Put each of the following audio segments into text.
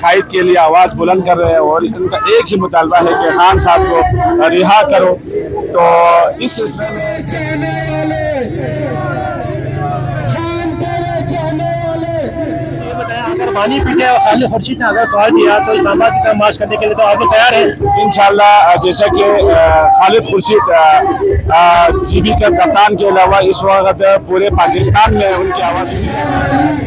कायद के लिए आवाज़ बुलंद कर रहे हैं और इनका एक ही मुतालबा है कि खान साहब को रिहा करो। तो इस सिलसिले में अगर बानी पीटे और खालिद खुर्शीद ने अगर कॉल दिया तो इस्लामाबाद की तरफ मार्च करने के लिए तो आप लोग तैयार हैं? इंशाल्लाह। जैसा कि खालिद खुर्शीद जीबी के कप्तान के अलावा इस वक्त पूरे पाकिस्तान में उनकी आवाज़ सुनी जाती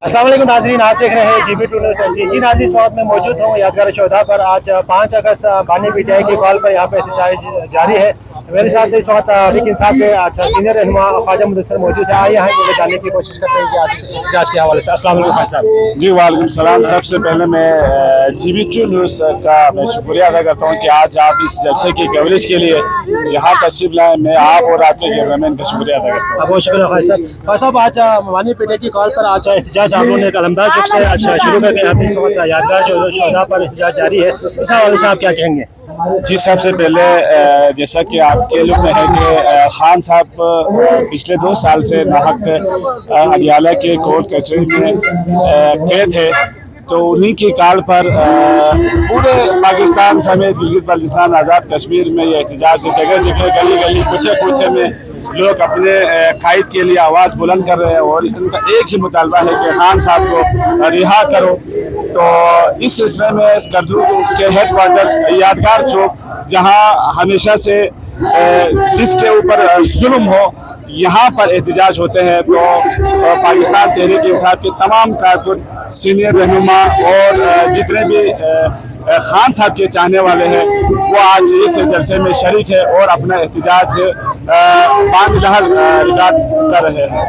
अस्सलाम वालेकुम नाज़रीन, आप देख रहे हैं GB 2 न्यूज़। जी नाज़रीन, इस वक्त मैं मौजूद हूँ यादगार शोधा पर। आज 5 अगस्त बानी पीटीआई की कॉल पर यहाँ पे एहतजाज जारी है। मेरे साथ इस वक्त तहरीक इंसाफ के सीनियर रहनुमा ख्वाजा मुदस्सिर मौजूद है। आइए हम मुझे जानने की कोशिश करते हैं कि आज एहतजाज के हवाले से। अस्सलाम वालेकुम भाई साहब। जी वालेकुम सलाम। सबसे पहले मैं GB 2 न्यूज़ का मैं शुक्रिया अदा करता हूँ कि आज आप इस जलसे की कवरेज के लिए यहाँ तशरीफ लाए। मैं आप और आपके कैमरामैन का शुक्रिया अदा करता हूँ। बहुत शुक्रिया भाई साहब। आज बानी पीटीआई की कॉल पर आज एहतजाज आप लोगों ने अलमदार चौक से अच्छा शुरू करके यहाँ पे इस वक्त यादगार जो शोधा पर एहतजाज जारी है, इस हवाले से आप क्या कहेंगे? जी सबसे पहले जैसा कि आपके लोग में है कि खान साहब पिछले 2 साल से नाहक अडियाला के कोर्ट कचहरी में कैद है। तो उन्हीं की कॉल पर पूरे पाकिस्तान समेत गिलगित बल्तिस्तान आज़ाद कश्मीर में ये एहतजाज है। जगह जगह गली गली कुचे कुचे में लोग अपने कायद के लिए आवाज़ बुलंद कर रहे हैं और इनका एक ही मुतालबा है कि खान साहब को रिहा करो। तो इस सिलसिले में स्कर्दू के हेड क्वार्टर यादगार चौक, जहां हमेशा से जिसके ऊपर जुल्म हो, यहाँ पर एहतजाज होते हैं। तो पाकिस्तान तहरीक इंसाफ के तमाम कारकुन, सीनियर रहनुमा और जितने भी खान साहब के चाहने वाले हैं वो आज इस जलसे में शरीक है और अपना एहतजाज बांध लहर रिकॉर्ड कर रहे हैं।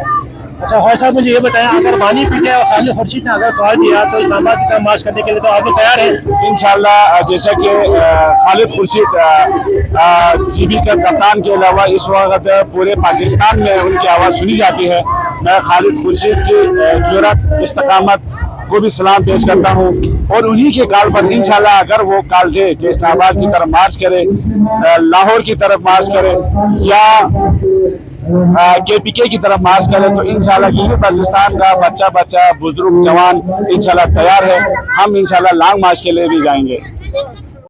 अच्छा भाई साहब, मुझे ये बताएं, अगर बानी पीटे और खालिद खुर्शीद ने अगर कॉल दिया तो इस्लामाबाद की तरफ मार्च करने के लिए तो आप लोग तैयार हैं? इंशाल्लाह। जैसा कि खालिद खुर्शीद जीबी का कप्तान के अलावा इस वक्त पूरे पाकिस्तान में उनकी आवाज़ सुनी जाती है। मैं खालिद खुर्शीद की जुर्रत, इस्तकामत को भी सलाम पेश करता हूँ और उन्हीं के कॉल पर इंशाल्लाह अगर वो कॉल दे कि इस्लामाबाद की तरफ मार्च करे, लाहौर की तरफ मार्च करे या KPK की तरफ मार्च करें, तो इंशाल्लाह गिलगित बल्तिस्तान का बच्चा बुजुर्ग जवान इंशाल्लाह तैयार है। हम इंशाल्लाह लॉन्ग मार्च के लिए भी जाएंगे।